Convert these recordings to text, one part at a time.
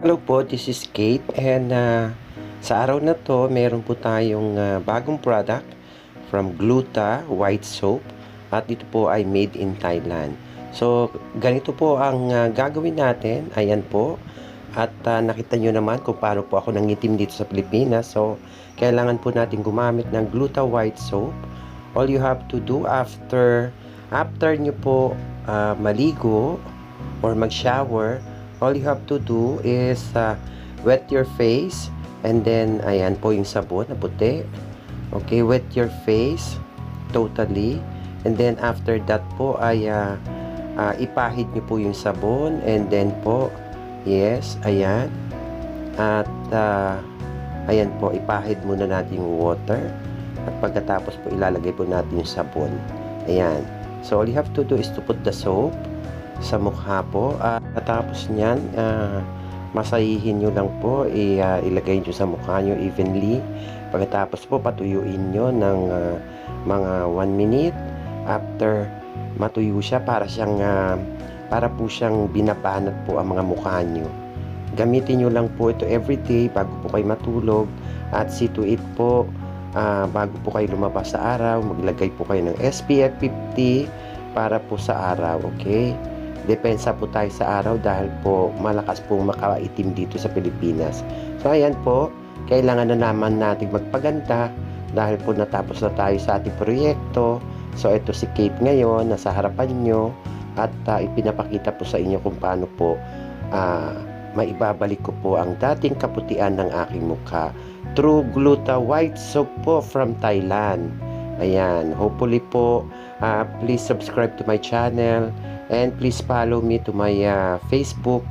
Hello po, this is Kate and sa araw na to meron po tayong bagong product from Gluta White Soap at ito po ay made in Thailand. So ganito po ang gagawin natin, ayan po, at nakita nyo naman kung paano po ako nangitim dito sa Pilipinas. So kailangan po natin gumamit ng Gluta White Soap. All you have to do after nyo po maligo or mag-shower, all you have to do is wet your face and then ayan po yung sabon na puti. Okay, wet your face totally and then after that po ay ipahid nyo po yung sabon and then po yes, ayan at ayan po, ipahid muna natin yung water at pagkatapos po ilalagay po natin yung sabon. Ayan, so all you have to do is to put the soap sa mukha po at tapos nyan masahihin nyo lang po, ilagay nyo sa mukha nyo evenly. Pagkatapos po patuyuin nyo ng mga 1 minute. After matuyo siya, para po siyang binabanat po ang mga mukha nyo. Gamitin nyo lang po ito everyday bago po kayo matulog at see to it po bago po kayo lumabas sa araw, maglagay po kayo ng SPF 50 para po sa araw. Okay, depensa po tayo sa araw dahil po malakas pong makaitim dito sa Pilipinas. So ayan po, kailangan na naman natin magpaganda dahil po natapos na tayo sa ating proyekto. So ito si Kate ngayon, nasa harapan nyo at ipinapakita po sa inyo kung paano po maibabalik ko po ang dating kaputian ng aking mukha through Gluta White Soap po from Thailand. Ayan, hopefully po please subscribe to my channel and please follow me to my Facebook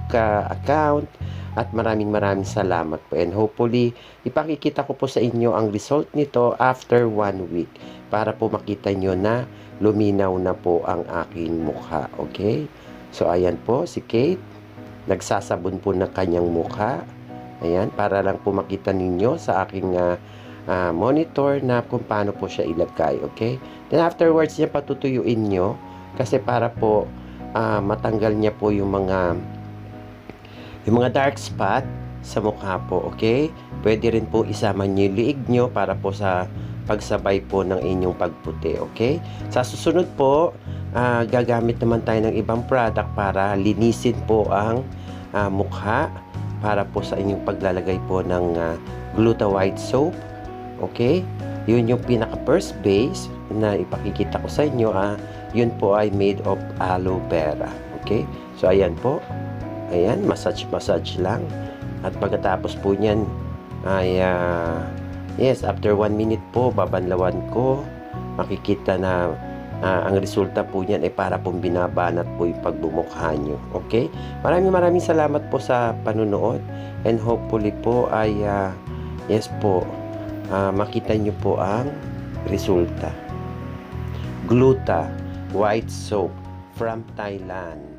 account at maraming salamat po and hopefully ipakikita ko po sa inyo ang result nito after 1 week para po makita nyo na luminaw na po ang aking mukha. Okay, so ayan po si Kate, nagsasabon po ng kanyang mukha. Ayan, para lang po makita ninyo sa aking monitor na kung paano po siya ilagay. Okay, then afterwards niya patutuyuin nyo kasi para po matanggal niya po yung mga dark spot sa mukha po. Okay, pwede rin po isama niyo yung liig nyo para po sa pagsabay po ng inyong pagputi. Okay, sa susunod po gagamit naman tayo ng ibang product para linisin po ang mukha para po sa inyong paglalagay po ng Gluta White Soap. Okay, yun yung pinaka first base na ipakikita ko sa inyo. Yun po ay made of aloe vera. Okay, so ayan po, ayan, massage lang at pagkatapos po nyan ay yes, after 1 minute po babanlawan ko, makikita na ang resulta po niyan ay para pong binabanat po yung pagbumukha nyo. Okay, maraming salamat po sa panunood and hopefully po ay yes po, makita nyo po ang resulta. Gluta White Soap from Thailand.